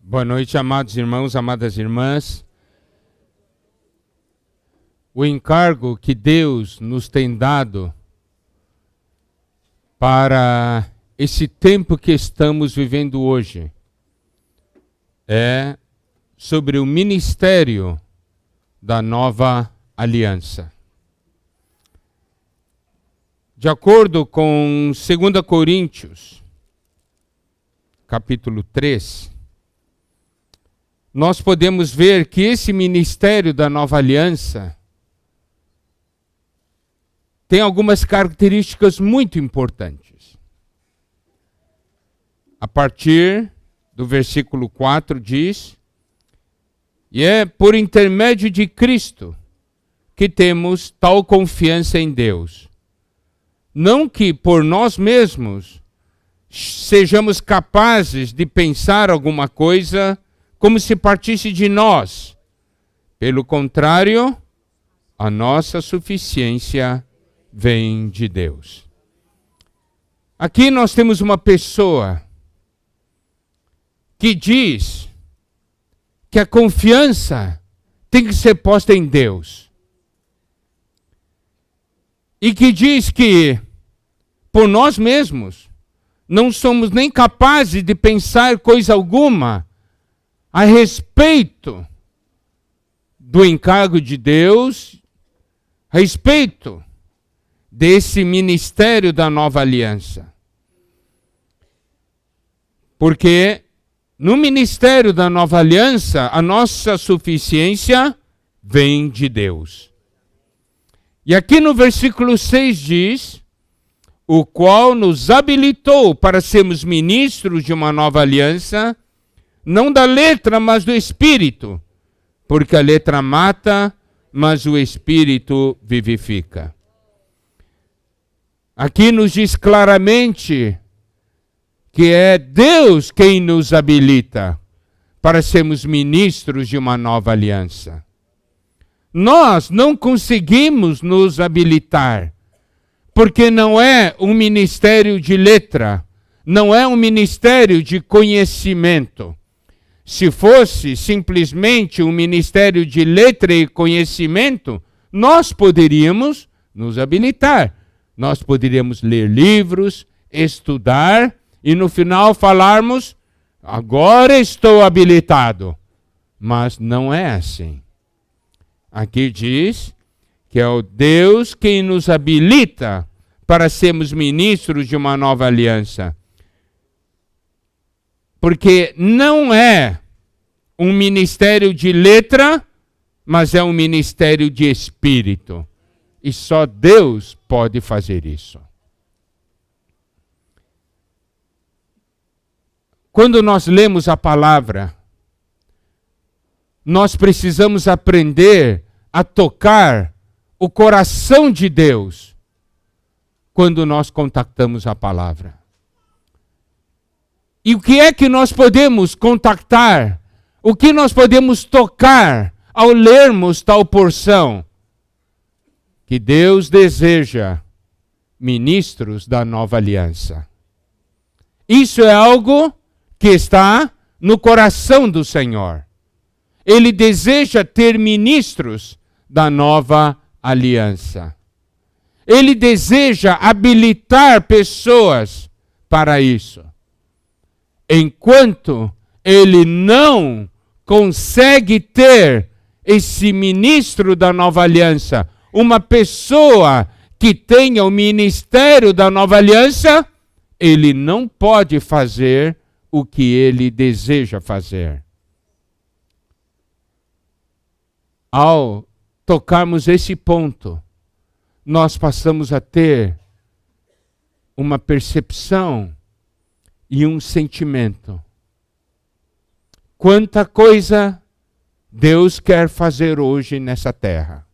Boa noite, amados irmãos, amadas irmãs. O encargo que Deus nos tem dado para esse tempo que estamos vivendo hoje é sobre o ministério da nova aliança. De acordo com 2 Coríntios, capítulo 3, nós podemos ver que esse ministério da nova aliança tem algumas características muito importantes. A partir do versículo 4 diz: e é por intermédio de Cristo que temos tal confiança em Deus. Não que por nós mesmos sejamos capazes de pensar alguma coisa como se partisse de nós. Pelo contrário, a nossa suficiência vem de Deus. Aqui nós temos uma pessoa que diz que a confiança tem que ser posta em Deus. E que diz que, por nós mesmos, não somos nem capazes de pensar coisa alguma a respeito do encargo de Deus, a respeito desse ministério da nova aliança. Porque no ministério da nova aliança, a nossa suficiência vem de Deus. E aqui no versículo 6 diz: o qual nos habilitou para sermos ministros de uma nova aliança, não da letra, mas do Espírito, porque a letra mata, mas o Espírito vivifica. Aqui nos diz claramente que é Deus quem nos habilita para sermos ministros de uma nova aliança. Nós não conseguimos nos habilitar, porque não é um ministério de letra, não é um ministério de conhecimento. Se fosse simplesmente um ministério de letra e conhecimento, nós poderíamos nos habilitar. Nós poderíamos ler livros, estudar e no final falarmos: agora estou habilitado. Mas não é assim. Aqui diz que é o Deus quem nos habilita para sermos ministros de uma nova aliança. Porque não é um ministério de letra, mas é um ministério de espírito. E só Deus pode fazer isso. Quando nós lemos a palavra, nós precisamos aprender a tocar o coração de Deus quando nós contactamos a palavra. E o que é que nós podemos contactar? O que nós podemos tocar ao lermos tal porção? Que Deus deseja ministros da nova aliança. Isso é algo que está no coração do Senhor. Ele deseja ter ministros da nova aliança. Ele deseja habilitar pessoas para isso. Enquanto ele não consegue ter esse ministro da nova aliança, uma pessoa que tenha o ministério da nova aliança, ele não pode fazer o que ele deseja fazer. Ao tocarmos esse ponto, nós passamos a ter uma percepção e um sentimento. Quanta coisa Deus quer fazer hoje nessa terra.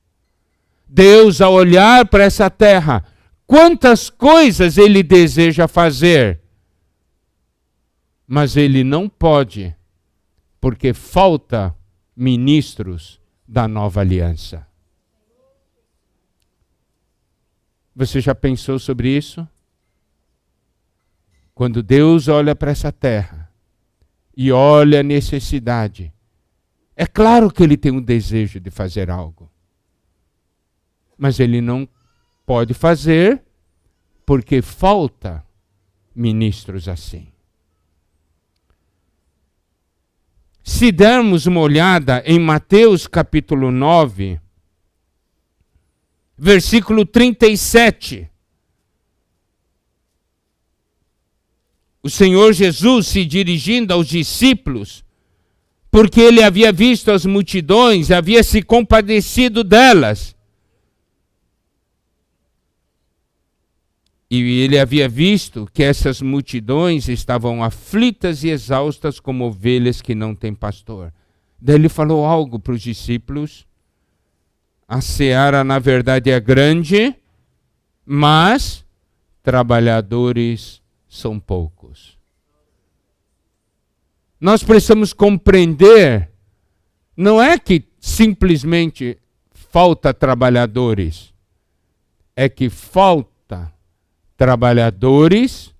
Deus, ao olhar para essa terra, quantas coisas Ele deseja fazer. Mas Ele não pode, porque falta ministros da nova aliança. Você já pensou sobre isso? Quando Deus olha para essa terra, e olha a necessidade. É claro que ele tem um desejo de fazer algo. Mas ele não pode fazer porque falta ministros assim. Se dermos uma olhada em Mateus capítulo 9, versículo 37, o Senhor Jesus se dirigindo aos discípulos, porque ele havia visto as multidões, havia se compadecido delas. E ele havia visto que essas multidões estavam aflitas e exaustas como ovelhas que não têm pastor. Daí ele falou algo para os discípulos. A seara, na verdade, é grande, mas trabalhadores são poucos. Nós precisamos compreender, não é que simplesmente falta trabalhadores, é que falta trabalhadores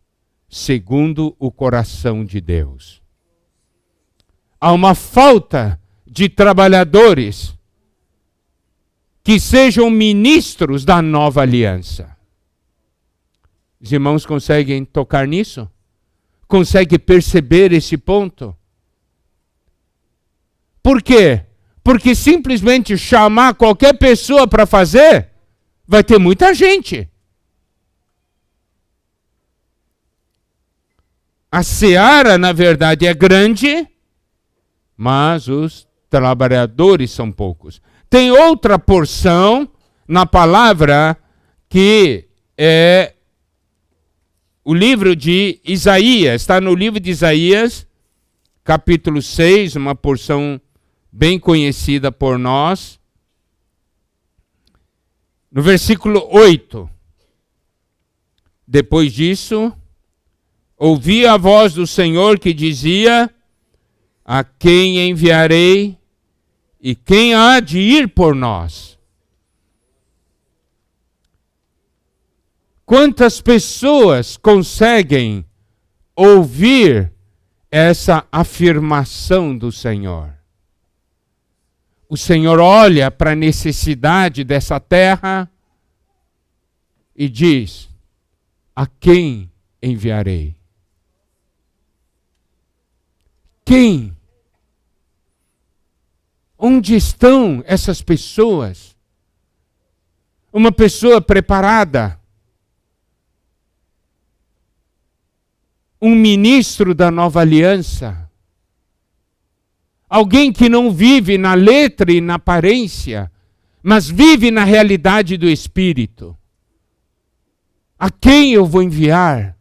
segundo o coração de Deus. Há uma falta de trabalhadores que sejam ministros da nova aliança. Os irmãos conseguem tocar nisso? Conseguem perceber esse ponto? Por quê? Porque simplesmente chamar qualquer pessoa para fazer, vai ter muita gente. A seara, na verdade, é grande, mas os trabalhadores são poucos. Tem outra porção na palavra que é o livro de Isaías. Está no livro de Isaías, capítulo 6, uma porção bem conhecida por nós. No versículo 8. Depois disso, ouvi a voz do Senhor que dizia: a quem enviarei e quem há de ir por nós? Quantas pessoas conseguem ouvir essa afirmação do Senhor? O Senhor olha para a necessidade dessa terra e diz: a quem enviarei? Quem? Onde estão essas pessoas? Uma pessoa preparada, um ministro da nova aliança, alguém que não vive na letra e na aparência, mas vive na realidade do Espírito. A quem eu vou enviar?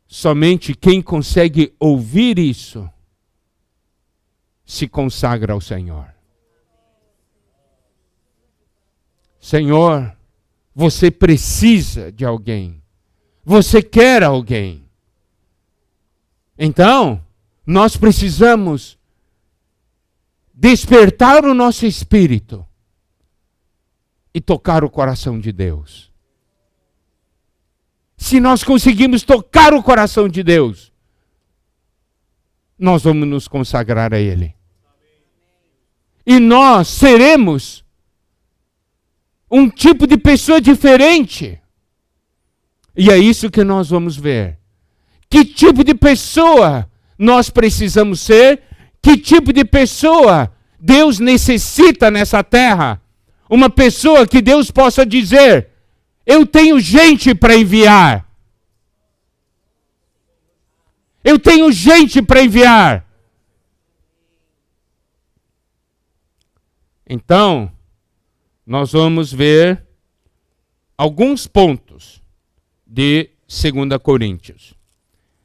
Somente quem consegue ouvir isso se consagra ao Senhor. Senhor, você precisa de alguém. Você quer alguém. Então, nós precisamos despertar o nosso espírito e tocar o coração de Deus. Se nós conseguimos tocar o coração de Deus, nós vamos nos consagrar a Ele. E nós seremos um tipo de pessoa diferente. E é isso que nós vamos ver. Que tipo de pessoa nós precisamos ser? Que tipo de pessoa Deus necessita nessa terra? Uma pessoa que Deus possa dizer: eu tenho gente para enviar. Eu tenho gente para enviar. Então, nós vamos ver alguns pontos de 2 Coríntios.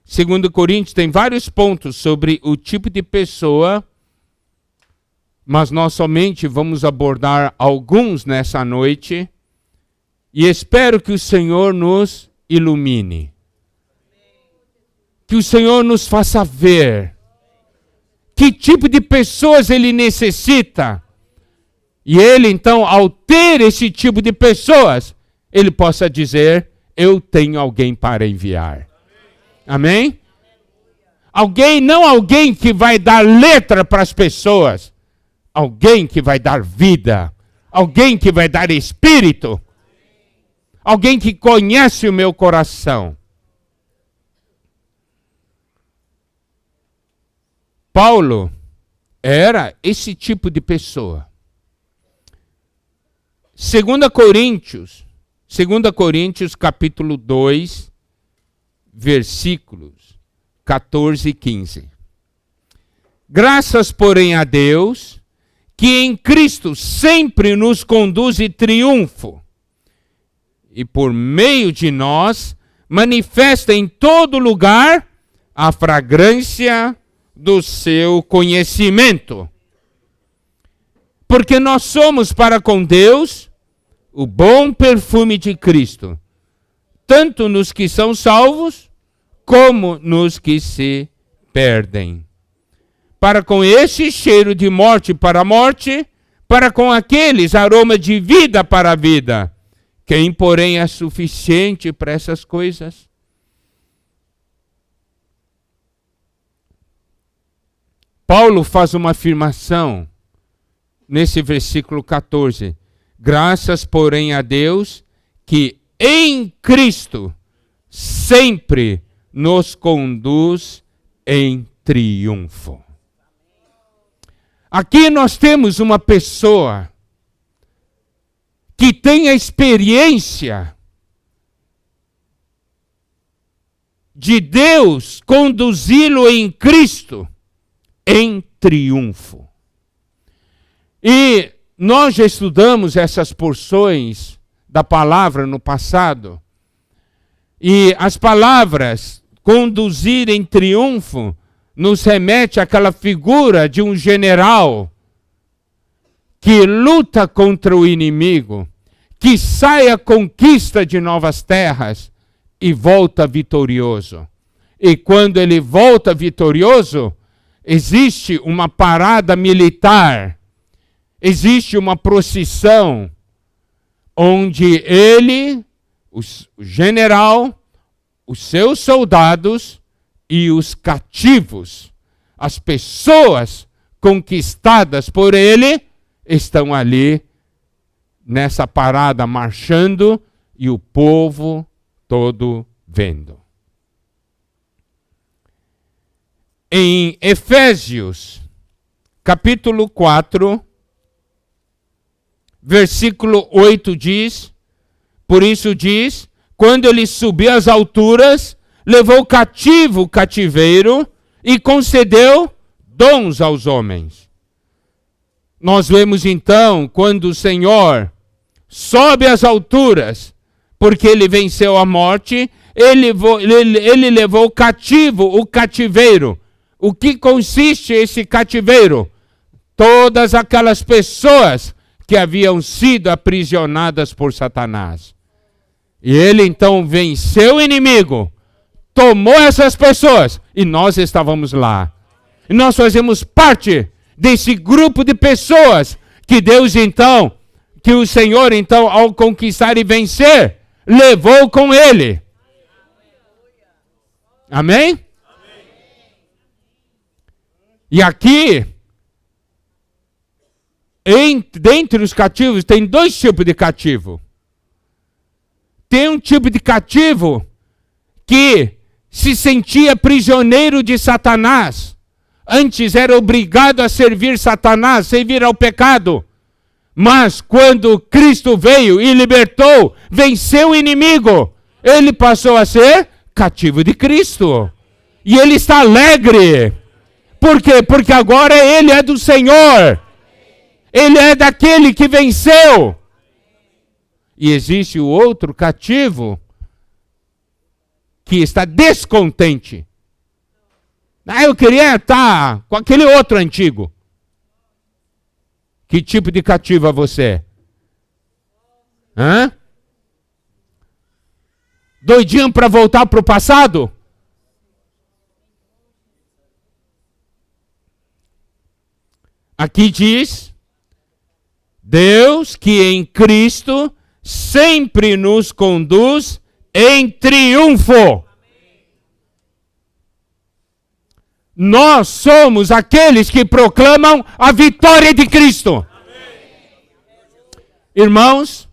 2 Coríntios tem vários pontos sobre o tipo de pessoa, mas nós somente vamos abordar alguns nessa noite. E espero que o Senhor nos ilumine. Que o Senhor nos faça ver que tipo de pessoas Ele necessita. E Ele, então, ao ter esse tipo de pessoas, Ele possa dizer: eu tenho alguém para enviar. Amém? Alguém, não alguém que vai dar letra para as pessoas. Alguém que vai dar vida. Alguém que vai dar espírito. Alguém que conhece o meu coração. Paulo era esse tipo de pessoa. 2 Coríntios capítulo 2, versículos 14 e 15. Graças, porém, a Deus, que em Cristo sempre nos conduz em triunfo, e por meio de nós manifesta em todo lugar a fragrância do seu conhecimento. Porque nós somos para com Deus o bom perfume de Cristo, tanto nos que são salvos, como nos que se perdem. Para com este cheiro de morte para a morte, para com aqueles aroma de vida para a vida. Quem, porém, é suficiente para essas coisas? Paulo faz uma afirmação nesse versículo 14. Graças, porém, a Deus, que em Cristo sempre nos conduz em triunfo. Aqui nós temos uma pessoa que tem a experiência de Deus conduzi-lo em Cristo em triunfo. E nós já estudamos essas porções da palavra no passado. E as palavras conduzir em triunfo nos remete àquela figura de um general que luta contra o inimigo, que sai à conquista de novas terras e volta vitorioso. E quando ele volta vitorioso, existe uma parada militar, existe uma procissão, onde ele, o general, os seus soldados e os cativos, as pessoas conquistadas por ele, estão ali nessa parada marchando e o povo todo vendo. Em Efésios, capítulo 4, versículo 8 diz, por isso diz, quando ele subiu às alturas, levou cativo o cativeiro e concedeu dons aos homens. Nós vemos então, quando o Senhor sobe às alturas, porque ele venceu a morte, ele levou cativo o cativeiro. O que consiste esse cativeiro? Todas aquelas pessoas que haviam sido aprisionadas por Satanás. E ele então venceu o inimigo, tomou essas pessoas, e nós estávamos lá. E nós fazemos parte desse grupo de pessoas que Deus então, que o Senhor então, ao conquistar e vencer, levou com ele. Amém? E aqui, dentre os cativos, tem dois tipos de cativo. Tem um tipo de cativo que se sentia prisioneiro de Satanás. Antes era obrigado a servir Satanás, servir ao pecado. Mas quando Cristo veio e libertou, venceu o inimigo, ele passou a ser cativo de Cristo. E ele está alegre. Por quê? Porque agora ele é do Senhor. Ele é daquele que venceu. E existe o outro cativo que está descontente. Eu queria estar com aquele outro antigo. Que tipo de cativo é você? Hã? Doidinho para voltar para o passado? Aqui diz, Deus que em Cristo sempre nos conduz em triunfo. Nós somos aqueles que proclamam a vitória de Cristo. Irmãos,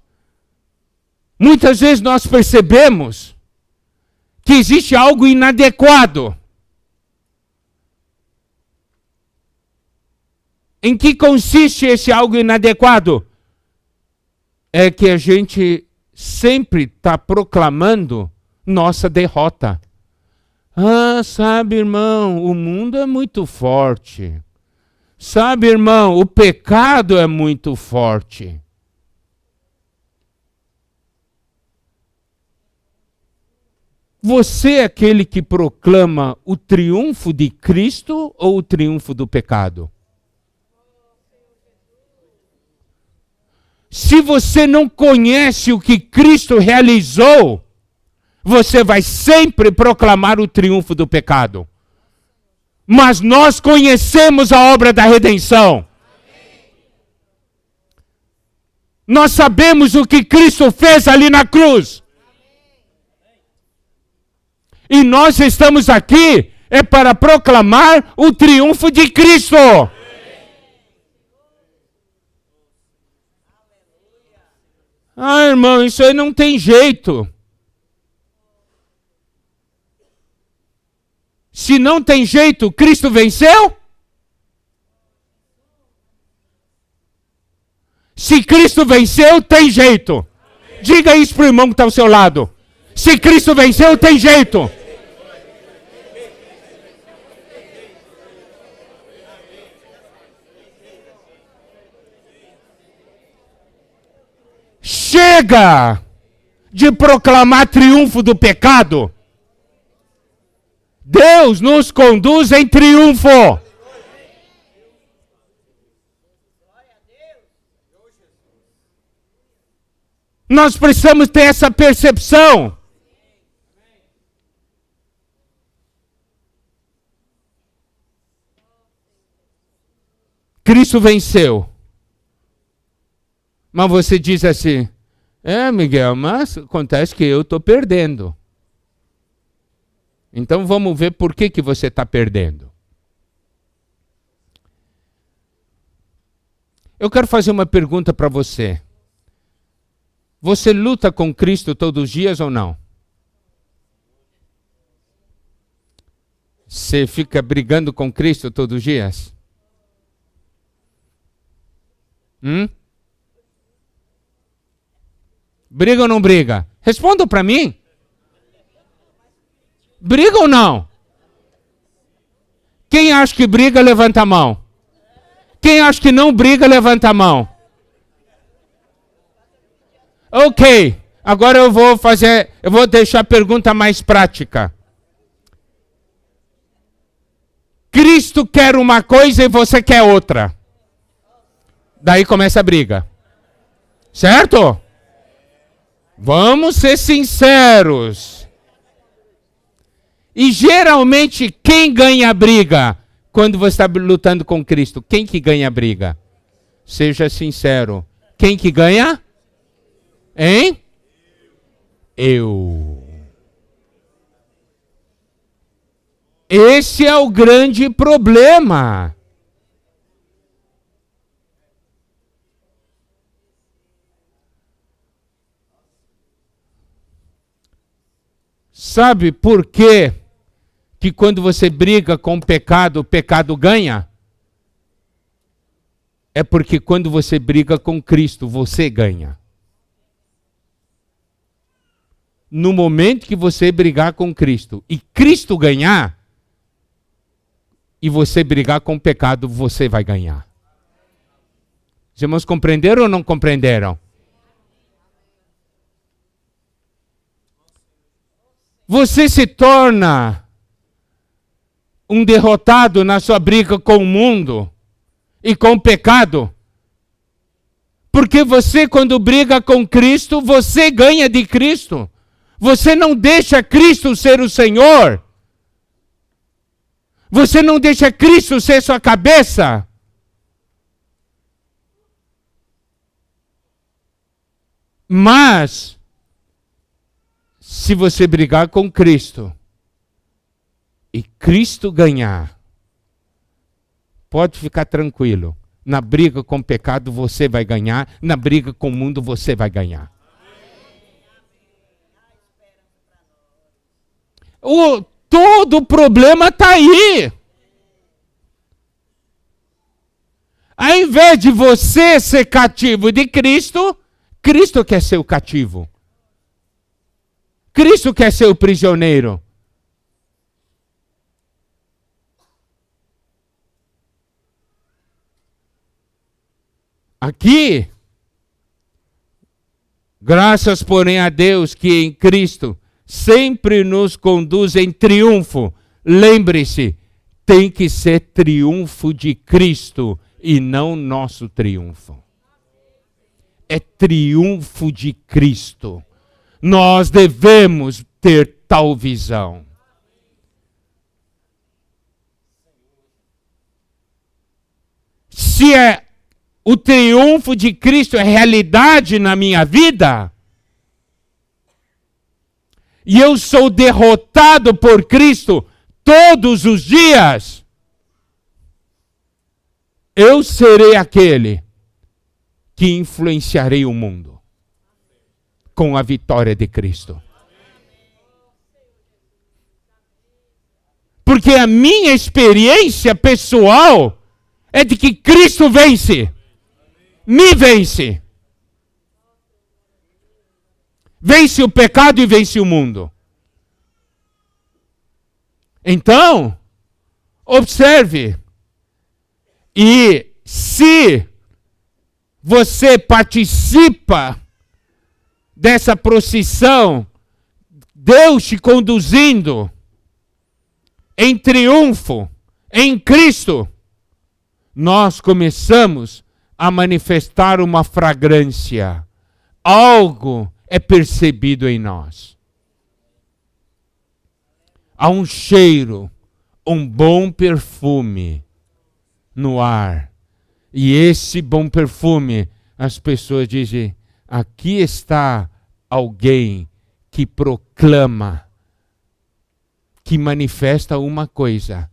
muitas vezes nós percebemos que existe algo inadequado. Em que consiste esse algo inadequado? É que a gente sempre está proclamando nossa derrota. Ah, sabe, irmão, o mundo é muito forte. Sabe, irmão, o pecado é muito forte. Você é aquele que proclama o triunfo de Cristo ou o triunfo do pecado? Se você não conhece o que Cristo realizou, você vai sempre proclamar o triunfo do pecado. Mas nós conhecemos a obra da redenção. Nós sabemos o que Cristo fez ali na cruz. E nós estamos aqui para proclamar o triunfo de Cristo. Ah, irmão, isso aí não tem jeito. Se não tem jeito, Cristo venceu? Se Cristo venceu, tem jeito. Diga isso para o irmão que está ao seu lado. Se Cristo venceu, tem jeito. Chega de proclamar triunfo do pecado. Deus nos conduz em triunfo. Nós precisamos ter essa percepção. Cristo venceu. Mas você diz assim, Miguel, mas acontece que eu estou perdendo. Então vamos ver por que você está perdendo. Eu quero fazer uma pergunta para você. Você luta com Cristo todos os dias ou não? Você fica brigando com Cristo todos os dias? Briga ou não briga? Responda para mim. Briga ou não? Quem acha que briga, levanta a mão. Quem acha que não briga, levanta a mão. Ok, agora eu vou deixar a pergunta mais prática. Cristo quer uma coisa e você quer outra. Daí começa a briga. Certo? Vamos ser sinceros. E geralmente quem ganha a briga quando você está lutando com Cristo? Quem que ganha a briga? Seja sincero. Quem que ganha? Hein? Eu. Esse é o grande problema. Sabe por quê que quando você briga com o pecado ganha? É porque quando você briga com Cristo, você ganha. No momento que você brigar com Cristo e Cristo ganhar, e você brigar com o pecado, você vai ganhar. Os irmãos compreenderam ou não compreenderam? Você se torna um derrotado na sua briga com o mundo e com o pecado. Porque você, quando briga com Cristo, você ganha de Cristo. Você não deixa Cristo ser o Senhor. Você não deixa Cristo ser sua cabeça. Mas Se você brigar com Cristo e Cristo ganhar, pode ficar tranquilo. Na briga com o pecado você vai ganhar, na briga com o mundo você vai ganhar. Todo o problema está aí. Ao invés de você ser cativo de Cristo, Cristo quer ser o cativo. Cristo quer ser o prisioneiro. Aqui, graças, porém, a Deus que em Cristo sempre nos conduz em triunfo. Lembre-se, tem que ser triunfo de Cristo e não nosso triunfo. É triunfo de Cristo. Nós devemos ter tal visão. Se o triunfo de Cristo é realidade na minha vida, e eu sou derrotado por Cristo todos os dias, eu serei aquele que influenciarei o mundo com a vitória de Cristo. Porque a minha experiência pessoal é de que Cristo vence, me vence. Vence o pecado e vence o mundo. Então, observe. E se você participa dessa procissão, Deus te conduzindo em triunfo em Cristo, nós começamos a manifestar uma fragrância. Algo é percebido em nós. Há um cheiro, um bom perfume no ar. E esse bom perfume, as pessoas dizem, aqui está alguém que proclama, que manifesta uma coisa: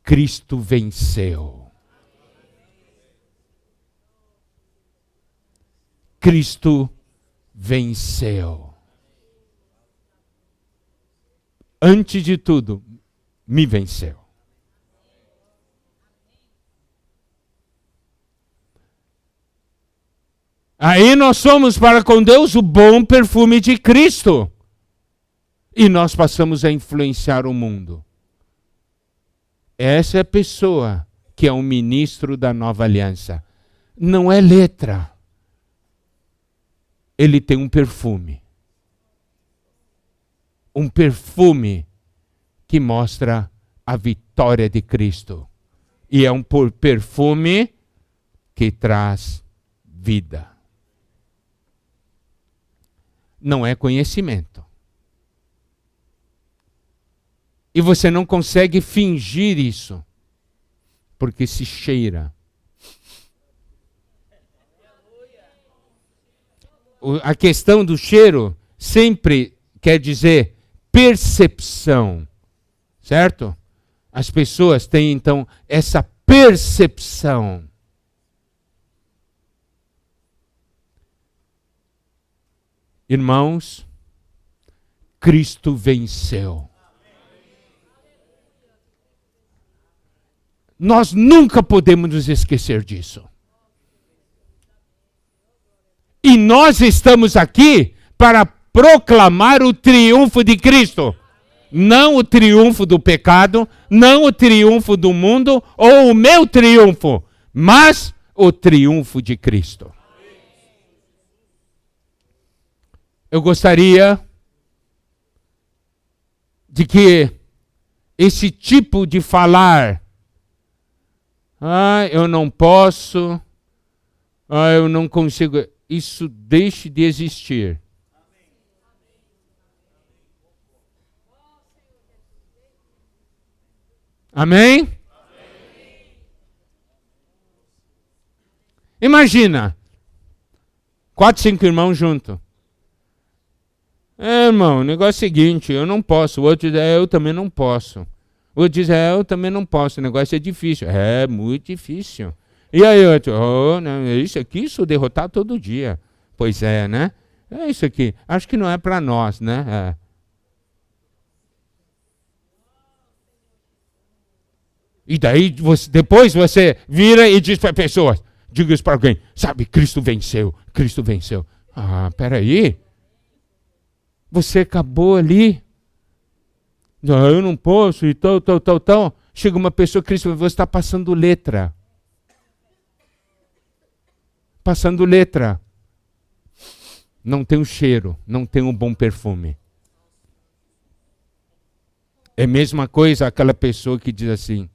Cristo venceu. Cristo venceu. Antes de tudo, me venceu. Aí nós somos para com Deus o bom perfume de Cristo. E nós passamos a influenciar o mundo. Essa é a pessoa que é um ministro da nova aliança. Não é letra. Ele tem um perfume. Um perfume que mostra a vitória de Cristo. E é um perfume que traz vida. Não é conhecimento. E você não consegue fingir isso, porque se cheira. A questão do cheiro sempre quer dizer percepção, certo? As pessoas têm então essa percepção. Irmãos, Cristo venceu. Nós nunca podemos nos esquecer disso. E nós estamos aqui para proclamar o triunfo de Cristo. Não o triunfo do pecado, não o triunfo do mundo ou o meu triunfo, mas o triunfo de Cristo. Eu gostaria de que esse tipo de falar, eu não posso, eu não consigo, isso deixe de existir. Amém? Amém? Imagina, 4, 5 irmãos juntos. Irmão, o negócio é o seguinte, eu não posso. O outro diz, eu também não posso. O outro diz, eu também não posso. O negócio é difícil. É muito difícil. E aí, outro, não, isso aqui, sou derrotado todo dia. Pois é, né? É isso aqui. Acho que não é para nós, né? E daí, depois você vira e diz para a pessoa, diga isso para alguém, sabe, Cristo venceu, Cristo venceu. Ah, peraí. Você acabou ali. Não, eu não posso e tal. Chega uma pessoa, Cristo, você está passando letra. Passando letra. Não tem um cheiro, não tem um bom perfume. É a mesma coisa aquela pessoa que diz assim,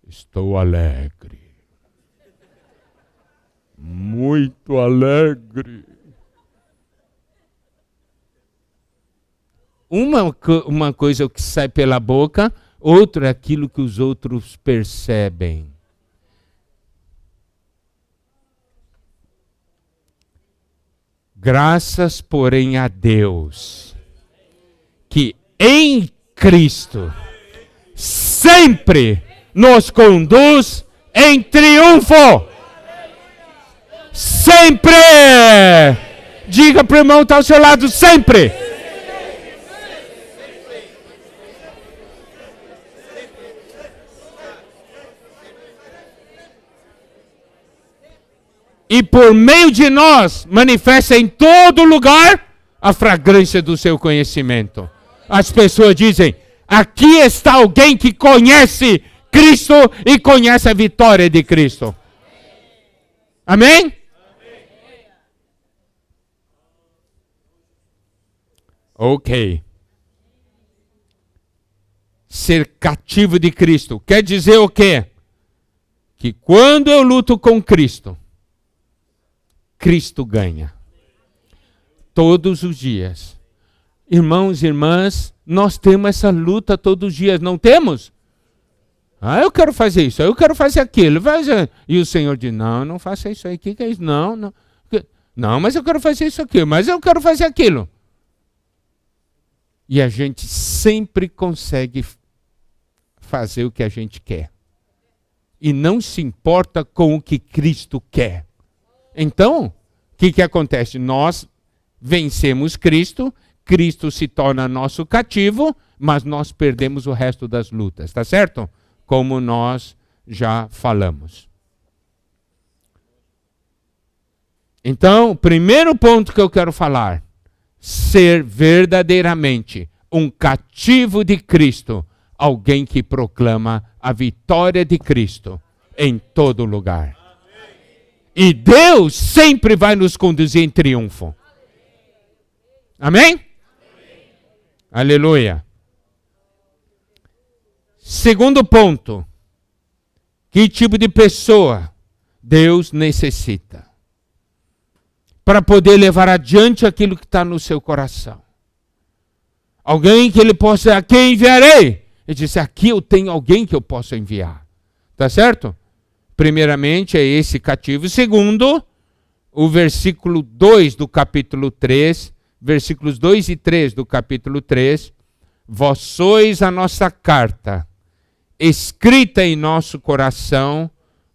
estou alegre. Muito alegre. Uma coisa é o que sai pela boca, outra é aquilo que os outros percebem. Graças, porém, a Deus, que em Cristo sempre nos conduz em triunfo. Sempre! Diga para o irmão que está ao seu lado, sempre! E por meio de nós, manifesta em todo lugar a fragrância do seu conhecimento. As pessoas dizem, aqui está alguém que conhece Cristo e conhece a vitória de Cristo. Amém? Ok. Ser cativo de Cristo quer dizer o quê? Que quando eu luto com Cristo, Cristo ganha. Todos os dias. Irmãos e irmãs, nós temos essa luta todos os dias, não temos? Ah, eu quero fazer isso, eu quero fazer aquilo. E o Senhor diz, não faça isso aí. O que é isso? Não. Não, mas eu quero fazer isso aqui, mas eu quero fazer aquilo. E a gente sempre consegue fazer o que a gente quer. E não se importa com o que Cristo quer. Então, o que acontece? Nós vencemos Cristo, Cristo se torna nosso cativo, mas nós perdemos o resto das lutas, tá certo? Como nós já falamos. Então, o primeiro ponto que eu quero falar, ser verdadeiramente um cativo de Cristo, alguém que proclama a vitória de Cristo em todo lugar. E Deus sempre vai nos conduzir em triunfo. Amém? Aleluia. Segundo ponto. Que tipo de pessoa Deus necessita para poder levar adiante aquilo que está no seu coração? Alguém que ele possa, a quem enviarei? Ele disse, aqui eu tenho alguém que eu posso enviar. Tá certo? Primeiramente é esse cativo. Segundo, o versículo 2 do capítulo 3, versículos 2 e 3 do capítulo 3, vós sois a nossa carta, escrita em nosso coração,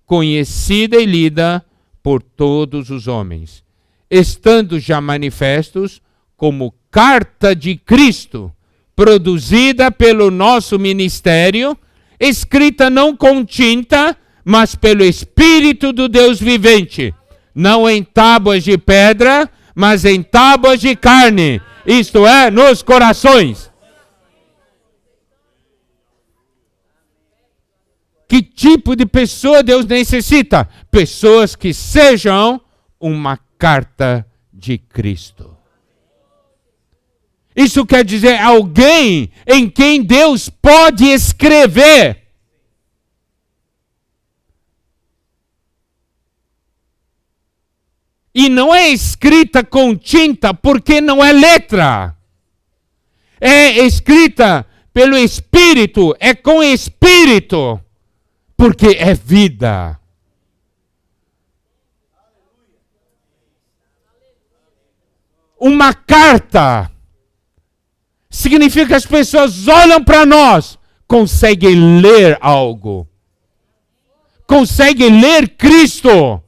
conhecida e lida por todos os homens, estando já manifestos como carta de Cristo, produzida pelo nosso ministério, escrita não com tinta, mas pelo Espírito do Deus vivente, não em tábuas de pedra, mas em tábuas de carne, isto é, nos corações. Que tipo de pessoa Deus necessita? Pessoas que sejam uma carta de Cristo. Isso quer dizer alguém em quem Deus pode escrever. E não é escrita com tinta porque não é letra. É escrita pelo Espírito, é com Espírito, porque é vida. uma carta. Significa que as pessoas olham para nós, conseguem ler algo. Conseguem ler Cristo.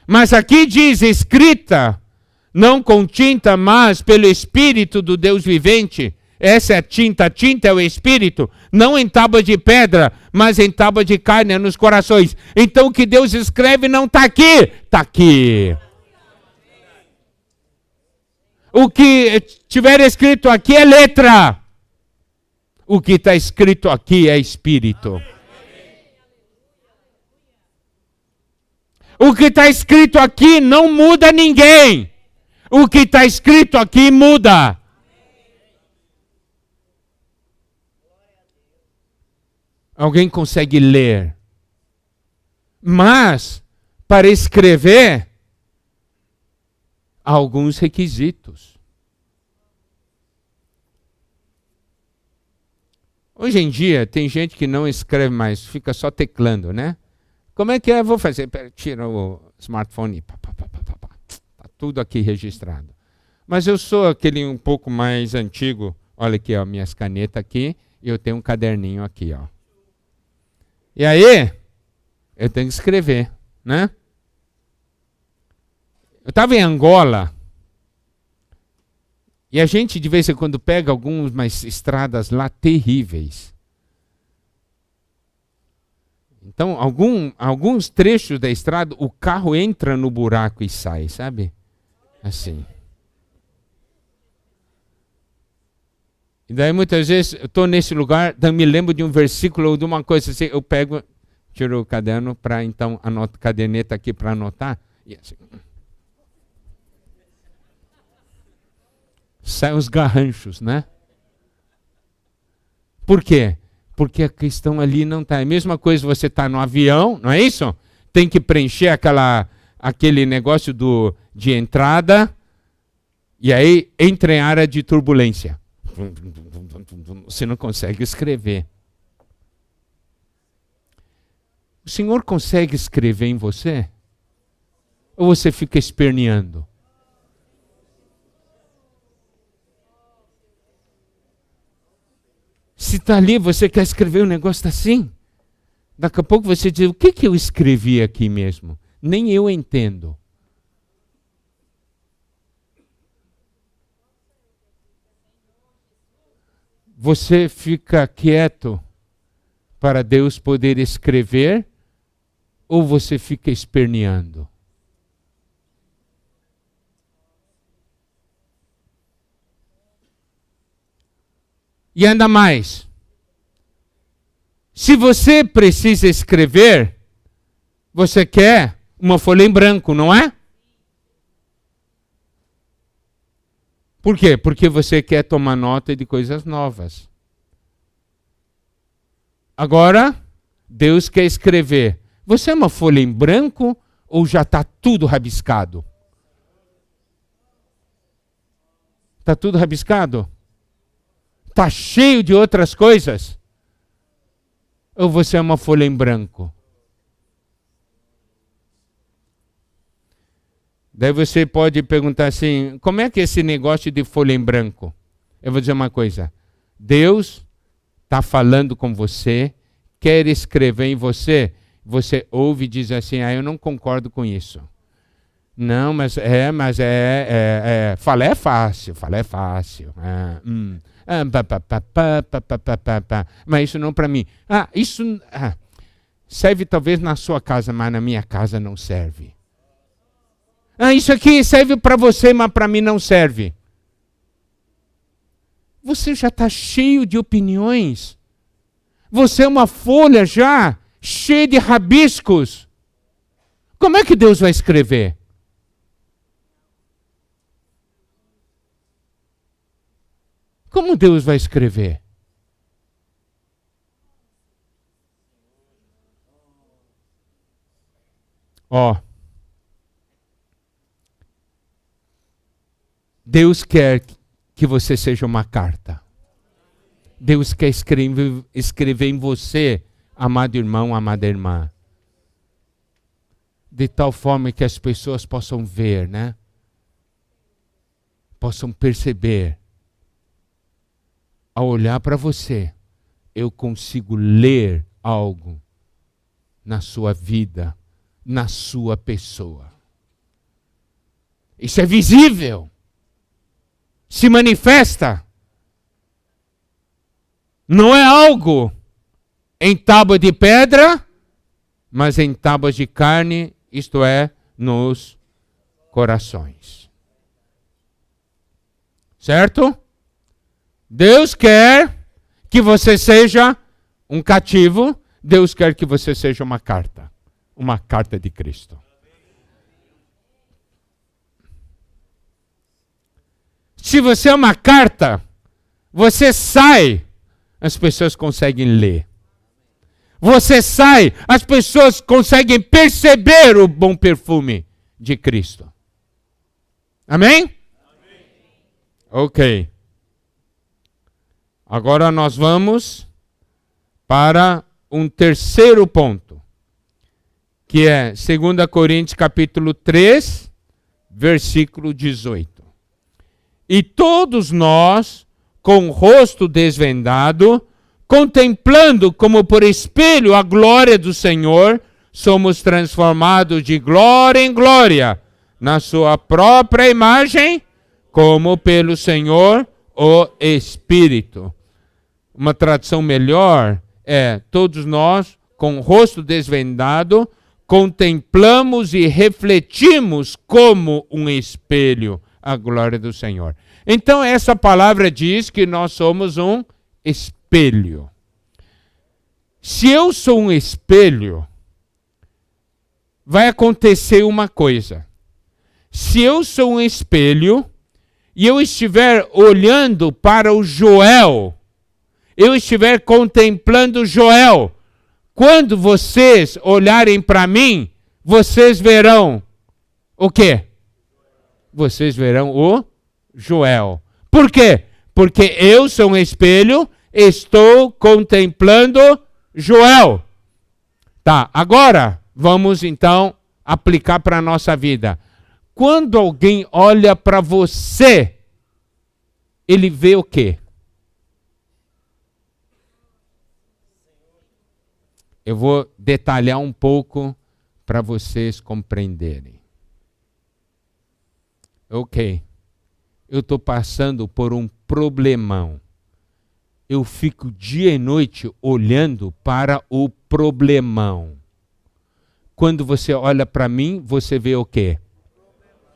Mas aqui diz, escrita, não com tinta, mas pelo Espírito do Deus vivente. Essa é a tinta é o Espírito, não em tábua de pedra, mas em tábua de carne, nos corações. Então o que Deus escreve não está aqui, está aqui. O que tiver escrito aqui é letra. O que está escrito aqui é Espírito. O que está escrito aqui não muda ninguém. O que está escrito aqui muda. Alguém consegue ler. Mas, para escrever, há alguns requisitos. Hoje em dia, tem gente que não escreve mais, fica só teclando, né? Como é que é? Vou fazer. Tira o smartphone. Está tudo aqui registrado. Mas eu sou aquele um pouco mais antigo. Olha aqui, ó, minhas canetas aqui. E eu tenho um caderninho aqui, ó. E aí, eu tenho que escrever, né? Eu estava em Angola. E a gente, de vez em quando, pega algumas estradas lá terríveis. Então, alguns trechos da estrada, o carro entra no buraco e sai, sabe? Assim. E daí, muitas vezes, eu estou nesse lugar, daí me lembro de um versículo ou de uma coisa assim, eu pego, tiro o caderno para, então, caderneta aqui para anotar. E assim. Saem os garranchos, né? Por quê? Porque a questão ali não está. É a mesma coisa você está no avião, não é isso? Tem que preencher aquele negócio de entrada e aí entra em área de turbulência. Você não consegue escrever. O Senhor consegue escrever em você? Ou você fica esperneando? Se está ali, você quer escrever um negócio assim? Daqui a pouco você diz, o que eu escrevi aqui mesmo? Nem eu entendo. Você fica quieto para Deus poder escrever ou você fica esperneando? E ainda mais, se você precisa escrever, você quer uma folha em branco, não é? Por quê? Porque você quer tomar nota de coisas novas. Agora, Deus quer escrever. Você é uma folha em branco ou já está tudo rabiscado? Está tudo rabiscado? Está cheio de outras coisas? Ou você é uma folha em branco? Daí você pode perguntar assim, como é que é esse negócio de folha em branco? Eu vou dizer uma coisa. Deus está falando com você, quer escrever em você, você ouve e diz assim, eu não concordo com isso. Não, falar é fácil. Mas isso não para mim. Isso serve talvez na sua casa, mas na minha casa não serve. Isso aqui serve para você, mas para mim não serve. Você já está cheio de opiniões. Você é uma folha já cheia de rabiscos. Como é que Deus vai escrever? Como Deus vai escrever? Deus quer que você seja uma carta. Deus quer escrever em você, amado irmão, amada irmã. De tal forma que as pessoas possam ver, né? possam perceber, ao olhar para você, eu consigo ler algo na sua vida, na sua pessoa. Isso é visível. Se manifesta. Não é algo em tábua de pedra, mas em tábuas de carne, isto é, nos corações. Certo? Deus quer que você seja um cativo, Deus quer que você seja uma carta de Cristo. Se você é uma carta, você sai, as pessoas conseguem ler. Você sai, as pessoas conseguem perceber o bom perfume de Cristo. Amém? Amém. Ok. Agora nós vamos para um terceiro ponto, que é 2 Coríntios capítulo 3, versículo 18. E todos nós, com o rosto desvendado, contemplando como por espelho a glória do Senhor, somos transformados de glória em glória, na sua própria imagem, como pelo Senhor o Espírito. Uma tradução melhor é: todos nós, com o rosto desvendado, contemplamos e refletimos como um espelho a glória do Senhor. Então essa palavra diz que nós somos um espelho. Se eu sou um espelho, vai acontecer uma coisa. Se eu sou um espelho e eu estiver olhando para o Joel, eu estiver contemplando Joel, quando vocês olharem para mim, vocês verão o quê? Vocês verão o Joel. Por quê? Porque eu sou um espelho, estou contemplando Joel. Tá, agora vamos então aplicar para a nossa vida. Quando alguém olha para você, ele vê o quê? Eu vou detalhar um pouco para vocês compreenderem. Ok, eu estou passando por um problemão. Eu fico dia e noite olhando para o problemão. Quando você olha para mim, você vê o quê?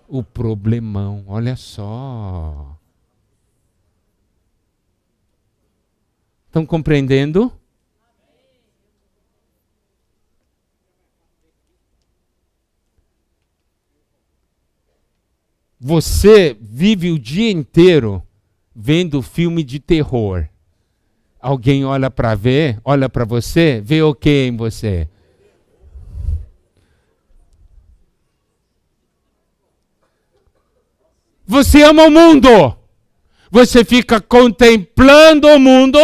O problemão, olha só. Estão compreendendo? Você vive o dia inteiro vendo filme de terror. Alguém olha para você, vê o que em você? Você ama o mundo. Você fica contemplando o mundo.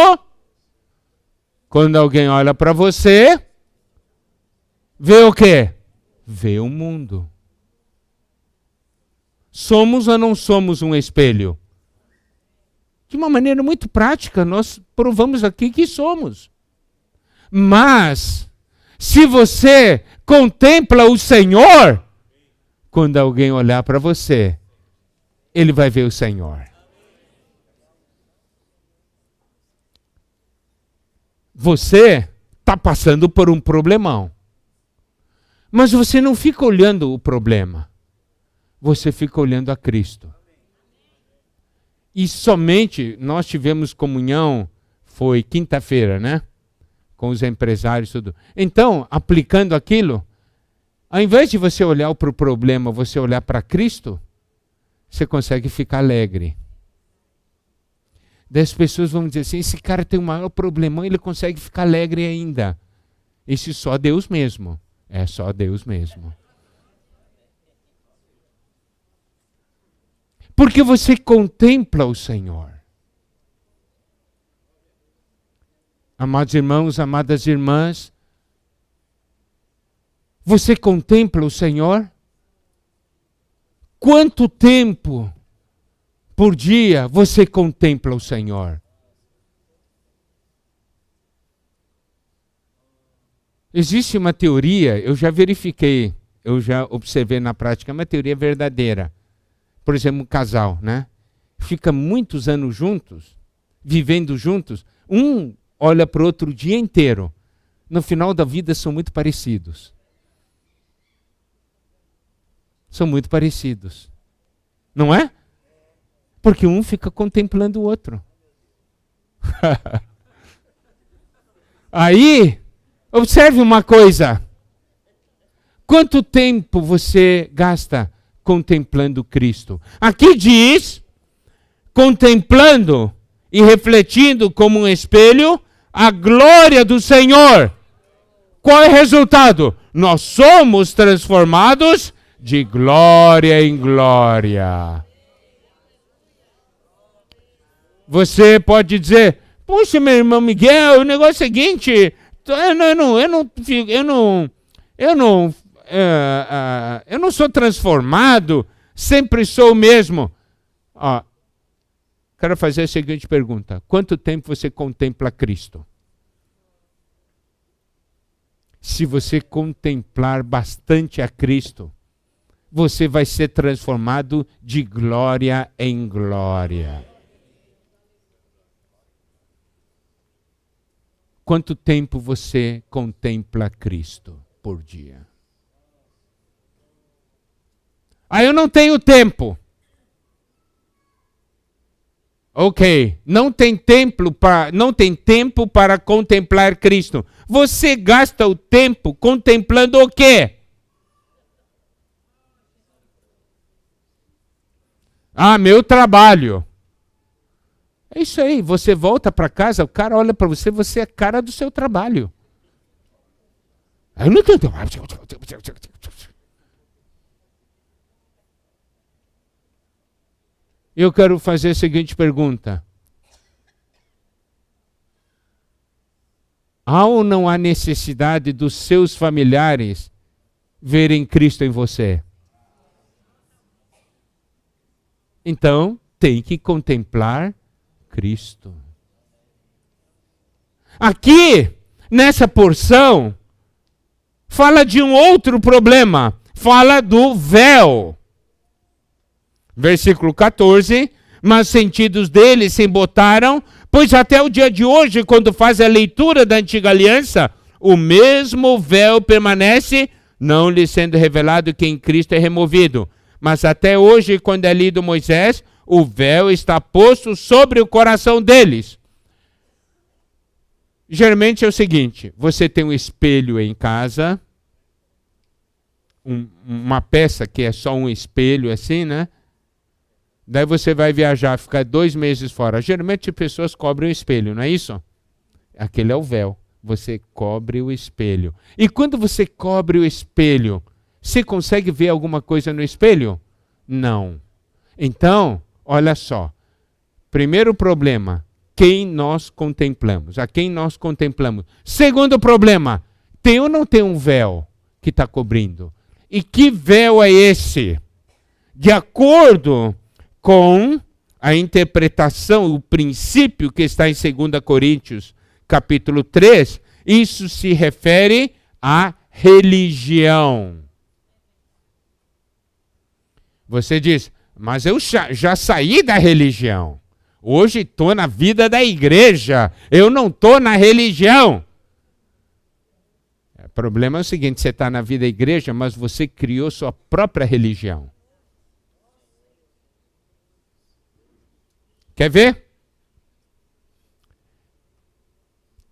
Quando alguém olha para você, vê o quê? Vê o mundo. Somos ou não somos um espelho? De uma maneira muito prática, nós provamos aqui que somos. Mas, se você contempla o Senhor, quando alguém olhar para você, ele vai ver o Senhor. Você está passando por um problemão. Mas você não fica olhando o problema. Você fica olhando a Cristo. E somente nós tivemos comunhão, foi quinta-feira, né? Com os empresários e tudo. Então, aplicando aquilo, ao invés de você olhar para o problema, você olhar para Cristo, você consegue ficar alegre. Daí as pessoas vão dizer assim, esse cara tem um maior problemão, ele consegue ficar alegre ainda. Esse só Deus mesmo. É só Deus mesmo. Porque você contempla o Senhor. Amados irmãos, amadas irmãs, você contempla o Senhor? Quanto tempo por dia você contempla o Senhor? Existe uma teoria, eu já verifiquei, eu já observei na prática, é uma teoria verdadeira. Por exemplo, um casal, né? Fica muitos anos juntos, vivendo juntos, um olha para o outro o dia inteiro. No final da vida são muito parecidos. São muito parecidos. Não é? Porque um fica contemplando o outro. Aí, observe uma coisa. Quanto tempo você gasta contemplando Cristo? Aqui diz, contemplando e refletindo como um espelho a glória do Senhor. Qual é o resultado? Nós somos transformados de glória em glória. Você pode dizer, puxa, meu irmão Miguel, o negócio é o seguinte, eu não sou transformado, sempre sou o mesmo. Ó, quero fazer a seguinte pergunta: quanto tempo você contempla Cristo? Se você contemplar bastante a Cristo, você vai ser transformado de glória em glória. Quanto tempo você contempla Cristo por dia? Ah, eu não tenho tempo. Ok, não tem tempo para contemplar Cristo. Você gasta o tempo contemplando o quê? Ah, meu trabalho. É isso aí, você volta para casa, o cara olha para você, você é a cara do seu trabalho. Eu não tenho tempo. Eu quero fazer a seguinte pergunta. Há ou não há necessidade dos seus familiares verem Cristo em você? Então, tem que contemplar Cristo. Aqui, nessa porção, fala de um outro problema. Fala do véu. Versículo 14. Mas sentidos dele se embotaram, pois até o dia de hoje, quando faz a leitura da antiga aliança, o mesmo véu permanece, não lhe sendo revelado que em Cristo é removido. Mas até hoje, quando é lido Moisés, o véu está posto sobre o coração deles. Geralmente é o seguinte, você tem um espelho em casa, uma peça que é só um espelho assim, né? Daí você vai viajar, ficar 2 meses fora. Geralmente pessoas cobrem o espelho, não é isso? Aquele é o véu. Você cobre o espelho. E quando você cobre o espelho, você consegue ver alguma coisa no espelho? Não. Então, olha só. Primeiro problema, quem nós contemplamos? A quem nós contemplamos? Segundo problema, tem ou não tem um véu que está cobrindo? E que véu é esse? De acordo com a interpretação, o princípio que está em 2 Coríntios, capítulo 3, isso se refere à religião. Você diz, mas eu já saí da religião. Hoje estou na vida da igreja. Eu não estou na religião. O problema é o seguinte, você está na vida da igreja, mas você criou sua própria religião. Quer ver?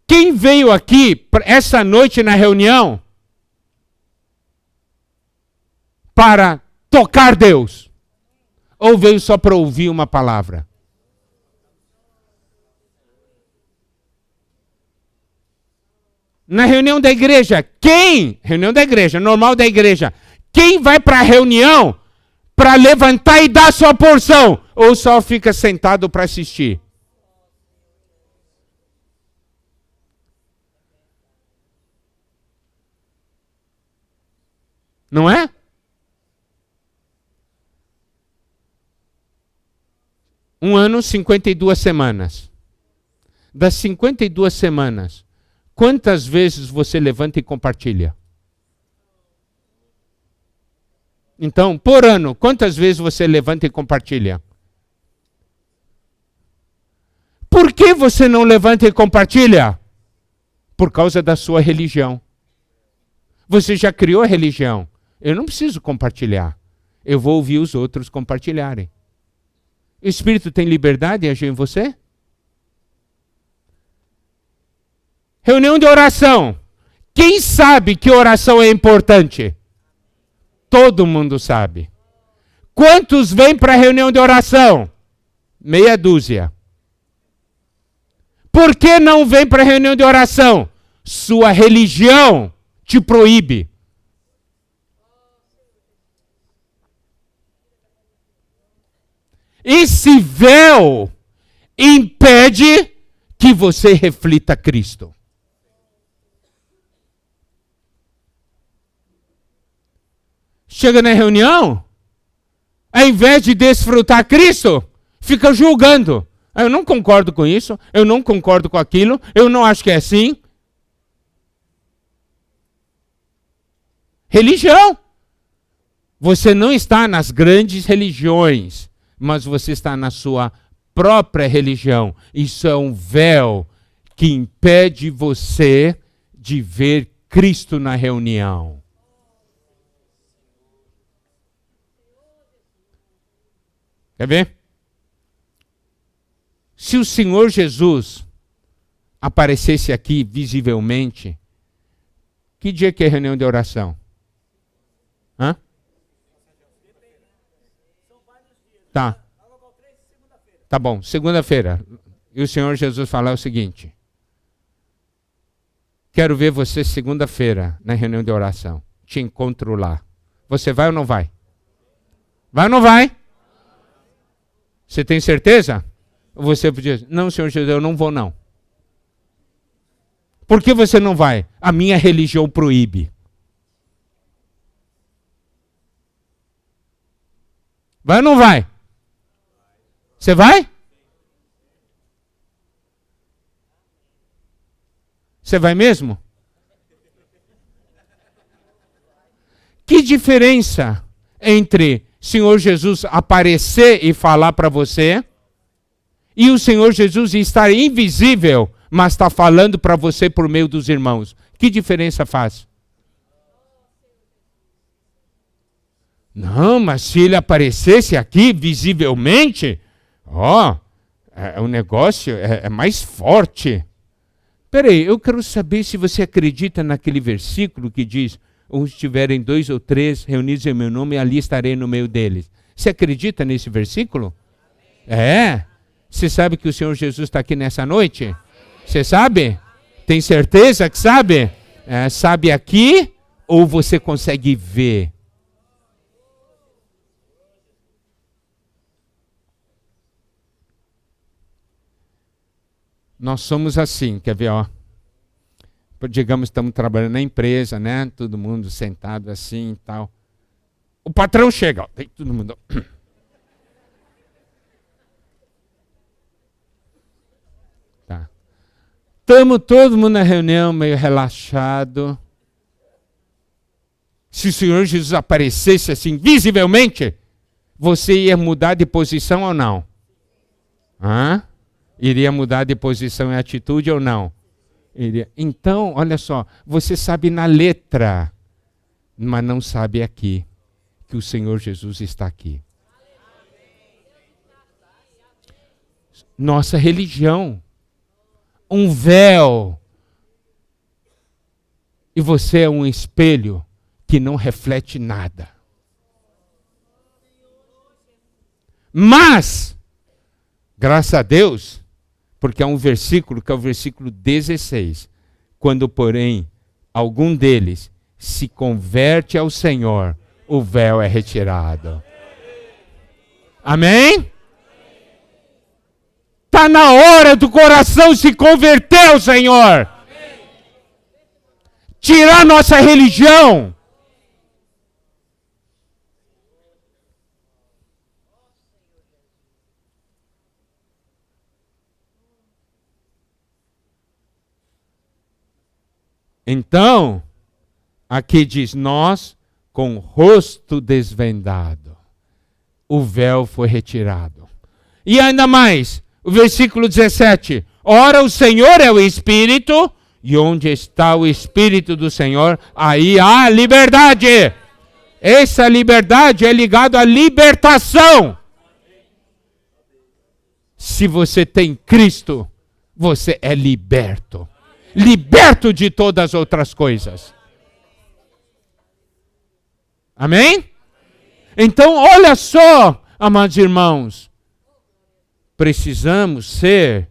Quem veio aqui essa noite na reunião para tocar Deus? Ou veio só para ouvir uma palavra? Na reunião da igreja, reunião da igreja, normal da igreja, quem vai para a reunião para levantar e dar sua porção? Ou só fica sentado para assistir? Não é? Um ano, 52 semanas. Das 52 semanas, quantas vezes você levanta e compartilha? Então, por ano, quantas vezes você levanta e compartilha? Por que você não levanta e compartilha? Por causa da sua religião. Você já criou a religião. Eu não preciso compartilhar. Eu vou ouvir os outros compartilharem. O Espírito tem liberdade de agir em você? Reunião de oração. Quem sabe que oração é importante? Todo mundo sabe. Quantos vêm para a reunião de oração? Meia dúzia. Por que não vem para a reunião de oração? Sua religião te proíbe. Esse véu impede que você reflita Cristo. Chega na reunião, ao invés de desfrutar Cristo, fica julgando. Eu não concordo com isso, eu não concordo com aquilo, eu não acho que é assim. Religião. Você não está nas grandes religiões, mas você está na sua própria religião. Isso é um véu que impede você de ver Cristo na reunião. Quer ver? Se o Senhor Jesus aparecesse aqui visivelmente, que dia que é reunião de oração? Hã? Tá. Tá bom, segunda-feira. E o Senhor Jesus falar o seguinte: quero ver você segunda-feira na reunião de oração. Te encontro lá. Você vai ou não vai? Vai ou não vai? Você tem certeza? Você diz, não, Senhor Jesus, eu não vou não. Por que você não vai? A minha religião proíbe. Vai ou não vai? Você vai? Você vai mesmo? Que diferença entre Senhor Jesus aparecer e falar para você e o Senhor Jesus estar invisível, mas está falando para você por meio dos irmãos? Que diferença faz? Não, mas se ele aparecesse aqui visivelmente, o negócio é mais forte. Peraí, eu quero saber se você acredita naquele versículo que diz: onde estiverem 2 ou 3 reunidos em meu nome, ali estarei no meio deles. Você acredita nesse versículo? É. Você sabe que o Senhor Jesus está aqui nessa noite? Você sabe? Tem certeza que sabe? Sabe aqui ou você consegue ver? Nós somos assim, quer ver, ó? Digamos, estamos trabalhando na empresa, né? Todo mundo sentado assim e tal. O patrão chega, ó, tem todo mundo. Tá. Estamos todo mundo na reunião, meio relaxado. Se o Senhor Jesus aparecesse assim, visivelmente, você ia mudar de posição ou não? Hã? Iria mudar de posição e atitude ou não? Iria. Então, olha só, você sabe na letra, mas não sabe aqui, que o Senhor Jesus está aqui. Nossa religião, um véu, e você é um espelho que não reflete nada. Mas, graças a Deus, porque há um versículo que é o versículo 16. Quando, porém, algum deles se converte ao Senhor, o véu é retirado. Amém? Está na hora do coração se converter ao Senhor. Tirar nossa religião. Então, aqui diz, nós com o rosto desvendado. O véu foi retirado. E ainda mais, o versículo 17. Ora, o Senhor é o Espírito, e onde está o Espírito do Senhor, aí há liberdade. Essa liberdade é ligada à libertação. Se você tem Cristo, você é liberto. Liberto de todas as outras coisas. Amém? Então, olha só, amados irmãos. Precisamos ser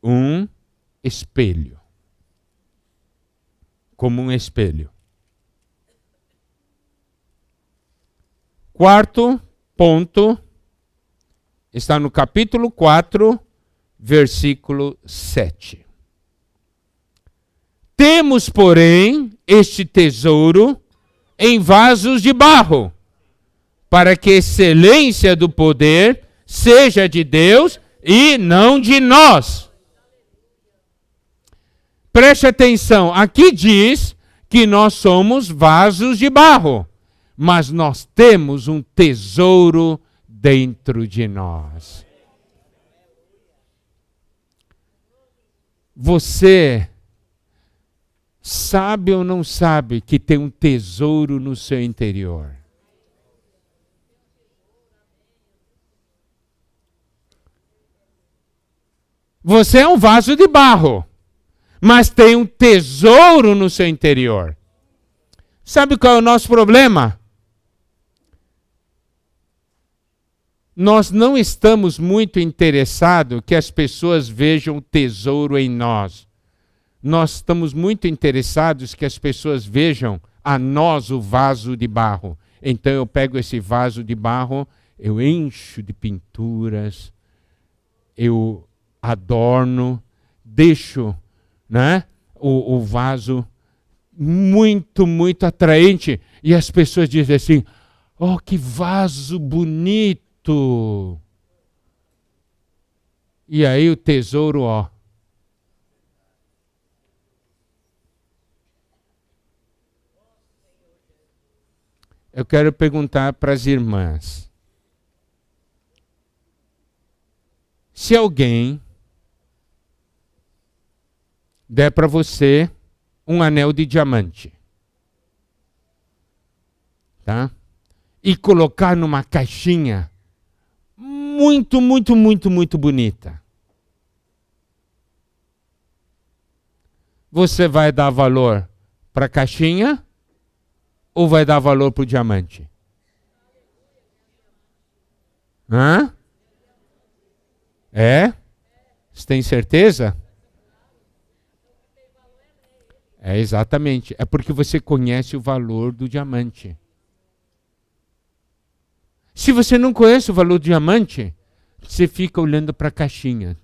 um espelho. Como um espelho. Quarto ponto está no capítulo 4, versículo 7. Temos, porém, este tesouro em vasos de barro, para que a excelência do poder seja de Deus e não de nós. Preste atenção, aqui diz que nós somos vasos de barro, mas nós temos um tesouro dentro de nós. Você sabe ou não sabe que tem um tesouro no seu interior? Você é um vaso de barro, mas tem um tesouro no seu interior. Sabe qual é o nosso problema? Nós não estamos muito interessados que as pessoas vejam o tesouro em nós. Nós estamos muito interessados que as pessoas vejam a nós o vaso de barro. Então eu pego esse vaso de barro, eu encho de pinturas, eu adorno, deixo, né, o vaso muito, muito atraente. E as pessoas dizem assim, oh, que vaso bonito. E aí o tesouro, ó. Eu quero perguntar para as irmãs. Se alguém der para você um anel de diamante, tá? E colocar numa caixinha muito, muito, muito, muito bonita. Você vai dar valor para a caixinha ou vai dar valor para o diamante? Hã? É? Você tem certeza? É, exatamente. É porque você conhece o valor do diamante. Se você não conhece o valor do diamante, você fica olhando para a caixinha.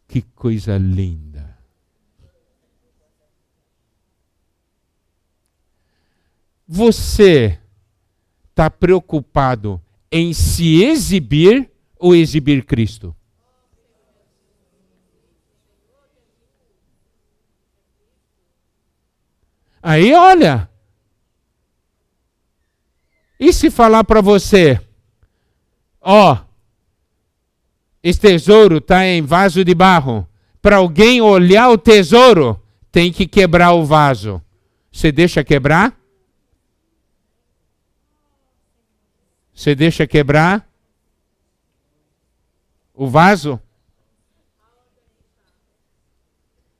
Que coisa linda. Você está preocupado em se exibir ou exibir Cristo? Aí, olha. E se falar para você, ó, esse tesouro está em vaso de barro. Para alguém olhar o tesouro, tem que quebrar o vaso. Você deixa quebrar? Você deixa quebrar o vaso?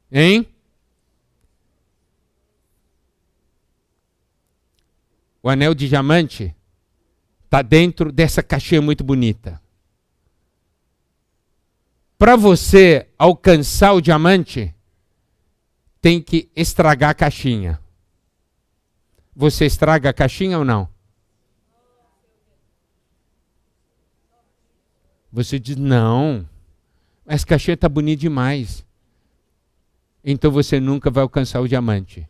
Hein? O anel de diamante está dentro dessa caixinha muito bonita. Para você alcançar o diamante, tem que estragar a caixinha. Você estraga a caixinha ou não? Você diz, não, essa caixinha está bonita demais. Então você nunca vai alcançar o diamante.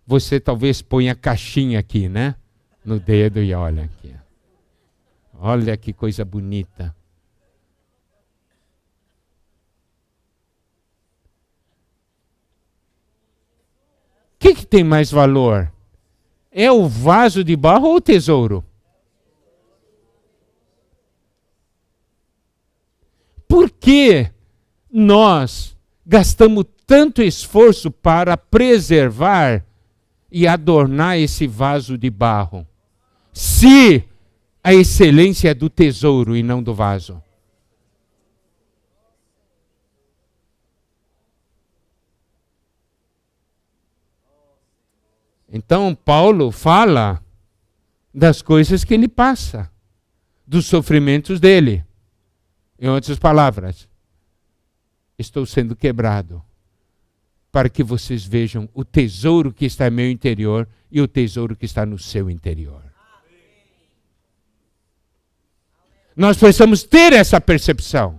Você talvez ponha a caixinha aqui, né? No dedo e olha aqui. Olha que coisa bonita. tem mais valor? É o vaso de barro ou o tesouro? Por que nós gastamos tanto esforço para preservar e adornar esse vaso de barro, se a excelência é do tesouro e não do vaso? Então, Paulo fala das coisas que ele passa, dos sofrimentos dele. Em outras palavras, estou sendo quebrado para que vocês vejam o tesouro que está no meu interior e o tesouro que está no seu interior. Nós precisamos ter essa percepção.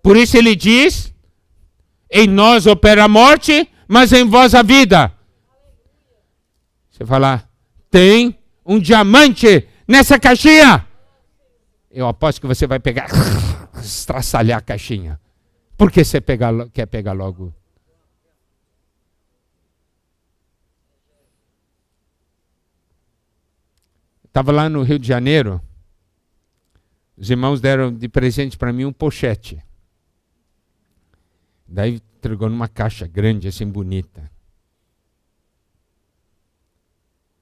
Por isso ele diz: em nós opera a morte, mas em vós a vida. Você fala, tem um diamante nessa caixinha. Eu aposto que você vai pegar, estraçalhar a caixinha. Por que você quer pegar logo? Estava lá no Rio de Janeiro. Os irmãos deram de presente para mim um pochete. Daí entregou numa caixa grande, assim, bonita.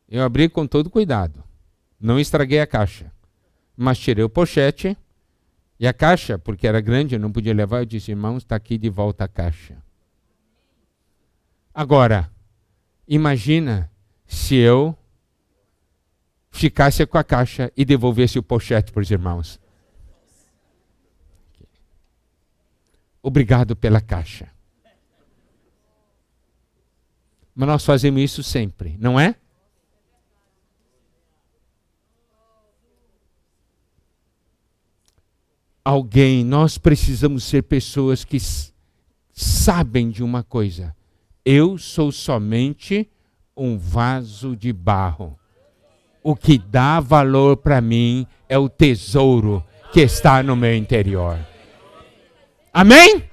Eu abri com todo cuidado. Não estraguei a caixa. Mas tirei o pochete e a caixa, porque era grande, eu não podia levar. Eu disse, irmãos, está aqui de volta a caixa. Agora, imagina se eu ficasse com a caixa e devolvesse o pochete para os irmãos. Obrigado pela caixa. Mas nós fazemos isso sempre, não é? Nós precisamos ser pessoas que sabem de uma coisa. Eu sou somente um vaso de barro. O que dá valor para mim é o tesouro que está no meu interior. Amém? Amém?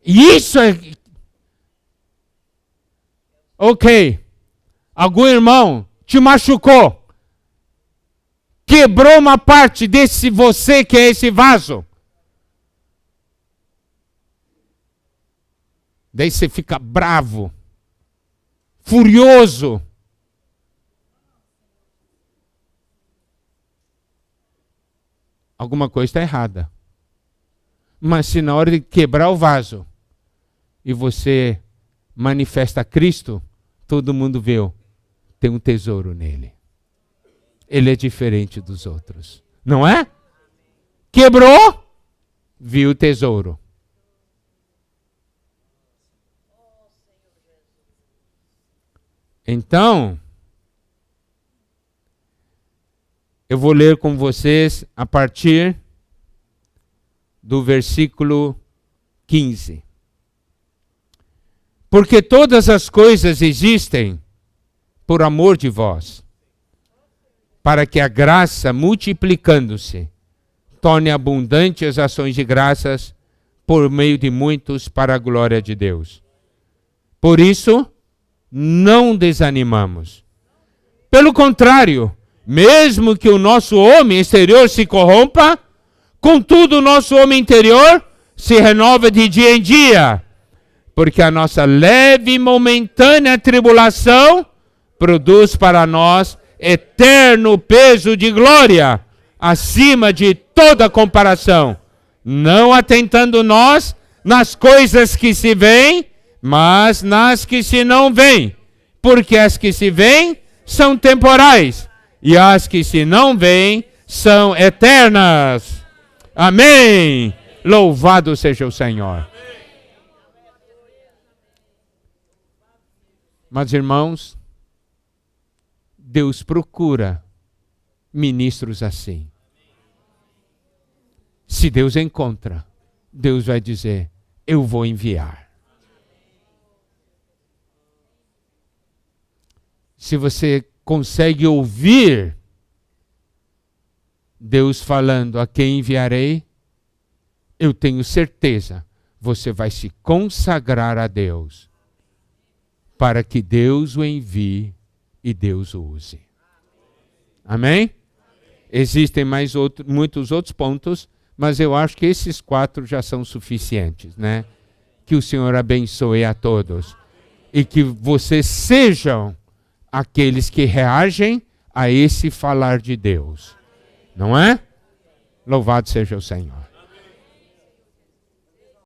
E isso é... Ok. Algum irmão te machucou. Quebrou uma parte desse você que é esse vaso. Daí você fica bravo, furioso. Alguma coisa está errada. Mas se na hora de quebrar o vaso e você manifesta Cristo, todo mundo vê, tem um tesouro nele. Ele é diferente dos outros. Não é? Quebrou, viu o tesouro. Então, eu vou ler com vocês a partir do versículo 15. Porque todas as coisas existem por amor de vós, para que a graça, multiplicando-se, torne abundante as ações de graças por meio de muitos para a glória de Deus. Por isso, não desanimamos. Pelo contrário, mesmo que o nosso homem exterior se corrompa, contudo o nosso homem interior se renova de dia em dia, porque a nossa leve e momentânea tribulação produz para nós eterno peso de glória, acima de toda comparação, não atentando nós nas coisas que se veem, mas nas que se não veem, porque as que se veem são temporais, e as que se não veem são eternas. Amém! Louvado seja o Senhor. Mas, irmãos, Deus procura ministros assim. Se Deus encontra, Deus vai dizer, eu vou enviar. Se você consegue ouvir Deus falando, a quem enviarei? eu tenho certeza, você vai se consagrar a Deus, para que Deus o envie e Deus o use. Amém? Existem muitos outros pontos, mas eu acho que esses 4 já são suficientes, né? Que o Senhor abençoe a todos. E que vocês sejam aqueles que reagem a esse falar de Deus. Não é? Louvado seja o Senhor.